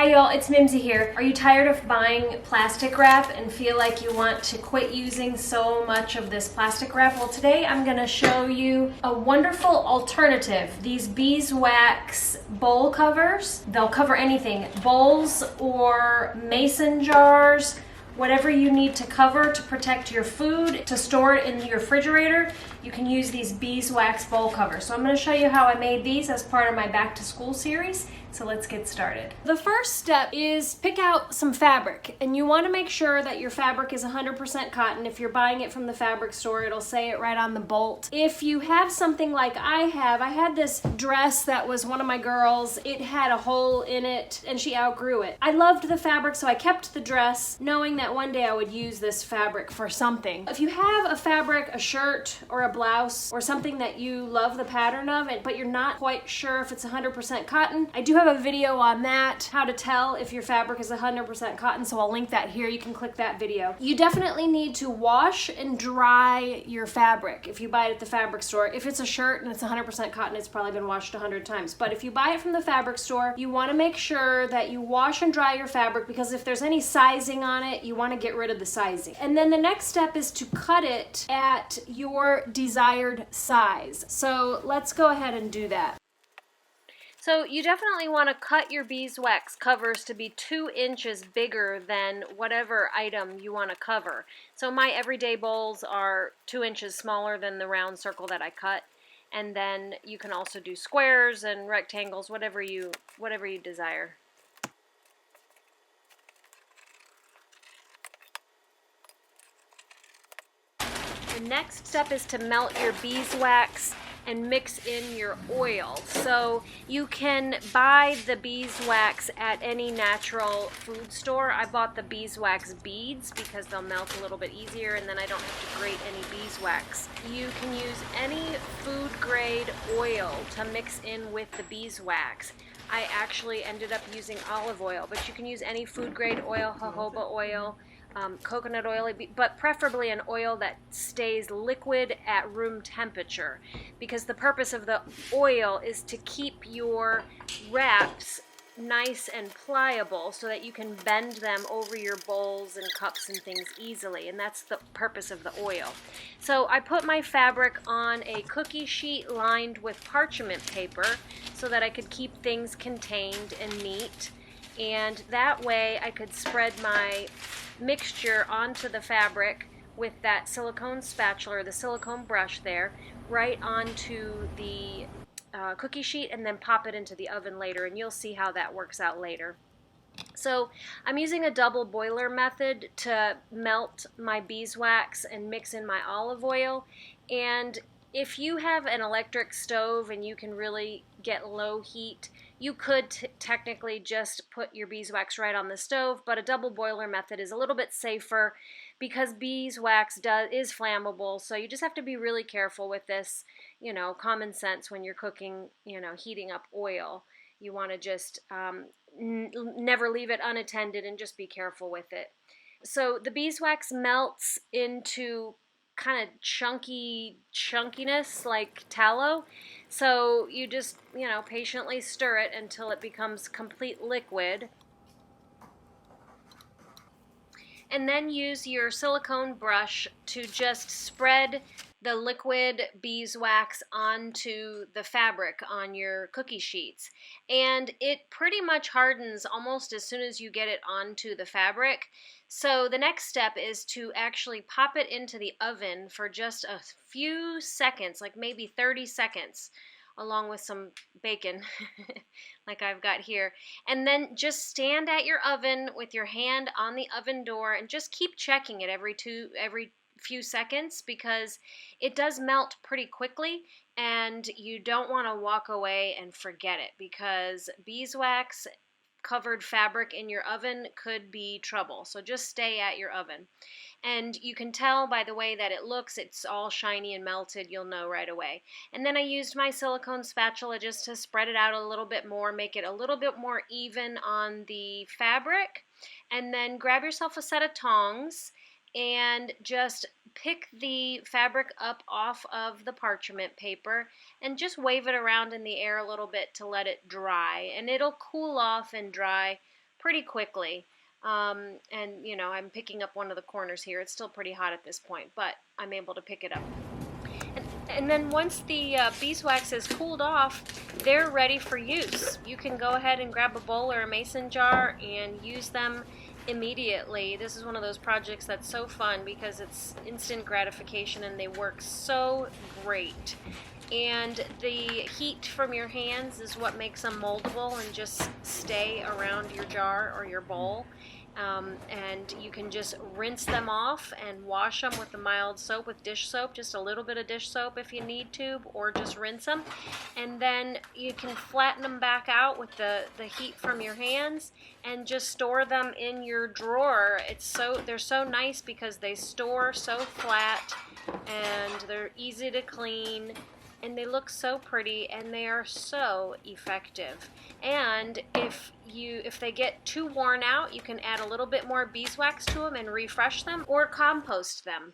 Hi y'all, it's Mimsy here. Are you tired of buying plastic wrap and feel like you want to quit using so much of this plastic wrap? Well, today I'm gonna show you a wonderful alternative. These beeswax bowl covers, they'll cover anything, bowls or mason jars, whatever you need to cover to protect your food, to store it in your refrigerator, you can use these beeswax bowl covers. So I'm going to show you how I made these as part of my back to school series. So let's get started. The first step is pick out some fabric, and you want to make sure that your fabric is 100% cotton. If you're buying it from the fabric store, it'll say it right on the bolt. If you have something like I had this dress that was one of my girls. It had a hole in it and she outgrew it. I loved the fabric, so I kept the dress knowing that one day I would use this fabric for something. If you have a fabric, a shirt or a blouse or something that you love the pattern of it, but you're not quite sure if it's 100% cotton, I do have a video on that, how to tell if your fabric is 100% cotton, so I'll link that here. You can click that video. You definitely need to wash and dry your fabric if you buy it at the fabric store. If it's a shirt and it's 100% cotton, it's probably been washed 100 times. But if you buy it from the fabric store, you want to make sure that you wash and dry your fabric, because if there's any sizing on it, you want to get rid of the sizing. And then the next step is to cut it at your desired size. So let's go ahead and do that. So you definitely want to cut your beeswax covers to be 2 inches bigger than whatever item you want to cover. So my everyday bowls are 2 inches smaller than the round circle that I cut. And then you can also do squares and rectangles, whatever you desire. The next step is to melt your beeswax and mix in your oil. So you can buy the beeswax at any natural food store. I bought the beeswax beads because they'll melt a little bit easier, and then I don't have to grate any beeswax. You can use any food grade oil to mix in with the beeswax. I actually ended up using olive oil, but you can use any food grade oil, jojoba oil, coconut oil, but preferably an oil that stays liquid at room temperature, because the purpose of the oil is to keep your wraps nice and pliable so that you can bend them over your bowls and cups and things easily, and that's the purpose of the oil. So I put my fabric on a cookie sheet lined with parchment paper so that I could keep things contained and neat, and that way I could spread my mixture onto the fabric with that silicone spatula or the silicone brush there, right onto the cookie sheet, and then pop it into the oven later, and you'll see how that works out later. So I'm using a double boiler method to melt my beeswax and mix in my olive oil. And if you have an electric stove and you can really get low heat, you could technically just put your beeswax right on the stove, but a double boiler method is a little bit safer because beeswax is flammable, so you just have to be really careful with this, common sense when you're cooking, heating up oil. You want to just never leave it unattended and just be careful with it. So the beeswax melts into kind of chunkiness like tallow. So you just, patiently stir it until it becomes complete liquid. And then use your silicone brush to just spread the liquid beeswax onto the fabric on your cookie sheets. And it pretty much hardens almost as soon as you get it onto the fabric. So the next step is to actually pop it into the oven for just a few seconds, like maybe 30 seconds, along with some bacon like I've got here. And then just stand at your oven with your hand on the oven door and just keep checking it every few seconds, because it does melt pretty quickly and you don't want to walk away and forget it, because beeswax covered fabric in your oven could be trouble. So just stay at your oven. And you can tell by the way that it looks, it's all shiny and melted, you'll know right away. And then I used my silicone spatula just to spread it out a little bit more, make it a little bit more even on the fabric. And then grab yourself a set of tongs and just pick the fabric up off of the parchment paper and just wave it around in the air a little bit to let it dry. And it'll cool off and dry pretty quickly. And you know, I'm picking up one of the corners here. It's still pretty hot at this point, but I'm able to pick it up. And then once the beeswax is cooled off, they're ready for use. You can go ahead and grab a bowl or a mason jar and use them immediately. This is one of those projects that's so fun because it's instant gratification and they work so great. And the heat from your hands is what makes them moldable and just stay around your jar or your bowl. And you can just rinse them off and wash them with the mild soap, with dish soap, just a little bit of dish soap if you need to, or just rinse them. And then you can flatten them back out with the heat from your hands and just store them in your drawer. They're so nice because they store so flat and they're easy to clean. And they look so pretty and they are so effective. And if they get too worn out, you can add a little bit more beeswax to them and refresh them or compost them.